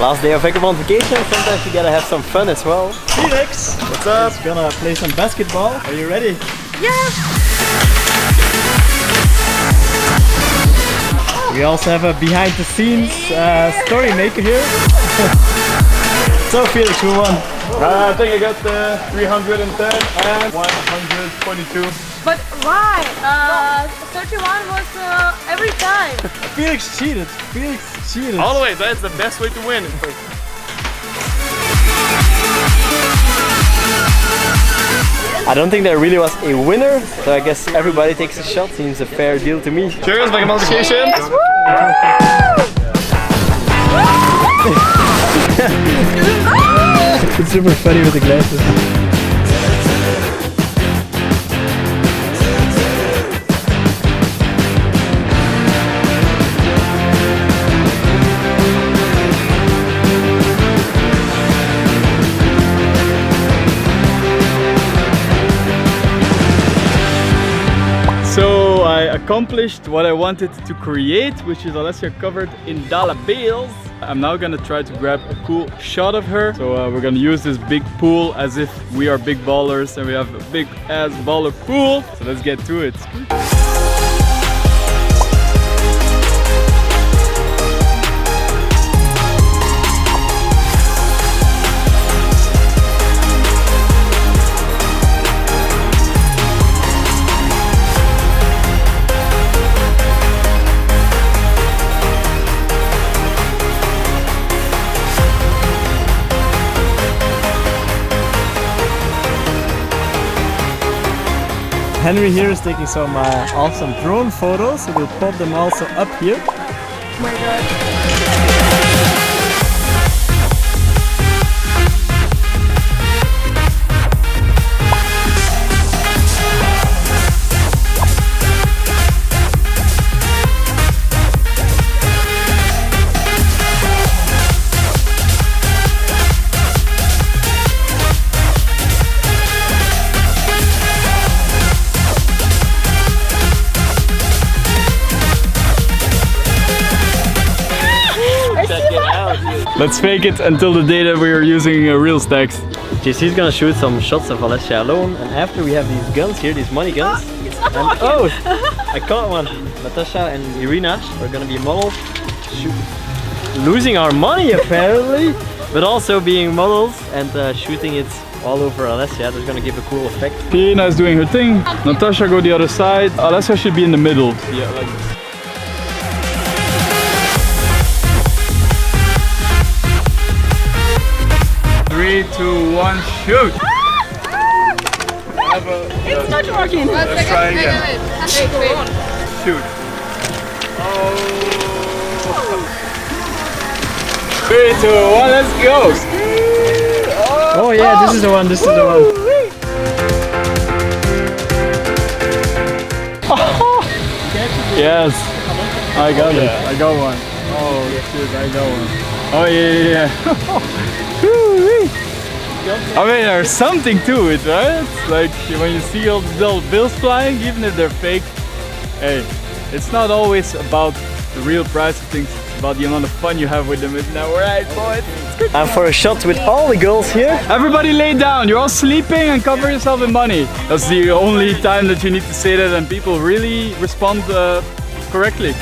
Last day of Vagabond Vacation, sometimes you gotta have some fun as well. Felix, what's up? We're gonna play some basketball. Are you ready? Yeah! We also have a behind the scenes story maker here. So Felix, who won? I think I got 310 and 122. But why? 31 was every time. Felix cheated. Felix cheated. All the way, that's the best way to win. I don't think there really was a winner, so I guess everybody takes a shot. Seems a fair deal to me. Cheers, Vagabond Vacation! It's super funny with the glasses. So I accomplished what I wanted to create, which is Alessia covered in dollar bills. I'm now gonna try to grab a cool shot of her. So we're gonna use this big pool as if we are big ballers and we have a big ass baller pool. So let's get to it. Henry here is taking some awesome drone photos, so we'll pop them also up here. Oh my god. Let's fake it until the day that we are using real stacks. JC's gonna shoot some shots of Alessia alone, and after we have these guns here, these money guns. Oh, I caught one. Natasha and Irina are gonna be models, losing our money apparently, but also being models and shooting it all over Alessia. That's gonna give a cool effect. Irina is doing her thing. Natasha go the other side. Alessia should be in the middle. Yeah, like this. Three, two, one, shoot! It's not working. Let's try again. Shoot. Oh. 3, 2, 1, let's go! Oh yeah, this is the one, this is the one. Yes, I got it. I got one. Oh shit, I got one. Oh yeah. I mean, there's something to it, right? Like when you see all the little bills flying, even if they're fake, hey, it's not always about the real price of things, it's about the amount of fun you have with them, isn't that right, boys? And for a shot with all the girls here. Everybody lay down, you're all sleeping and cover yourself in money. That's the only time that you need to say that and people really respond correctly.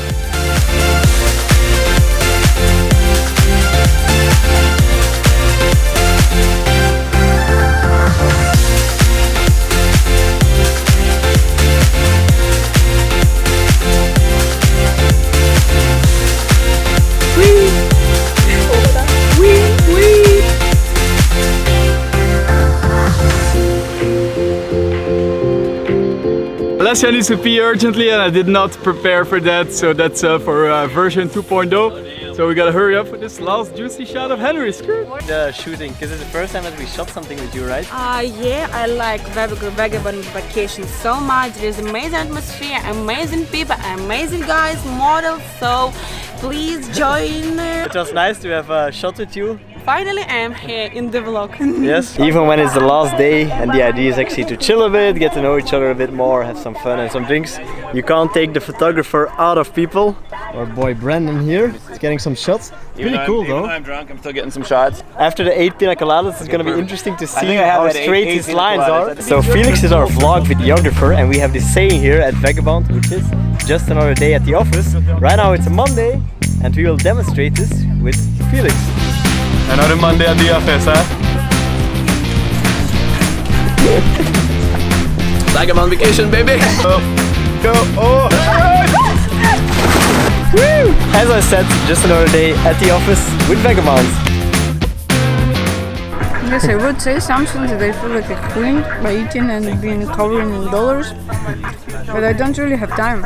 Alessia needs to pee urgently and I did not prepare for that, so that's for version 2.0. So we gotta hurry up for this last juicy shot of Henry. The shooting, because it's the first time that we shot something with you, right? Yeah, I like Vagabond Vacation so much. There's amazing atmosphere, amazing people, amazing guys, models, so please join. It was nice to have a shot with you. finally I am here in the vlog. Yes. Even when it's the last day and the idea is actually to chill a bit, get to know each other a bit more, have some fun and some drinks, you can't take the photographer out of people. Our boy Brandon here is getting some shots. Pretty cool though. Even though I'm drunk, I'm still getting some shots. After the 8 pina coladas, it's gonna be interesting to see think I have how had straight eight his pina lines coladas. are. So Felix is our vlog videographer and we have this saying here at Vagabond, which is just another day at the office. Right now it's a Monday and we will demonstrate this with Felix. Another Monday at the office, huh? Vagabond Vacation, baby! Go! Oh! Woo! As I said, just another day at the office with Vagabond. Yes, I would say something that I feel like a queen by eating and being covered in dollars, but I don't really have time.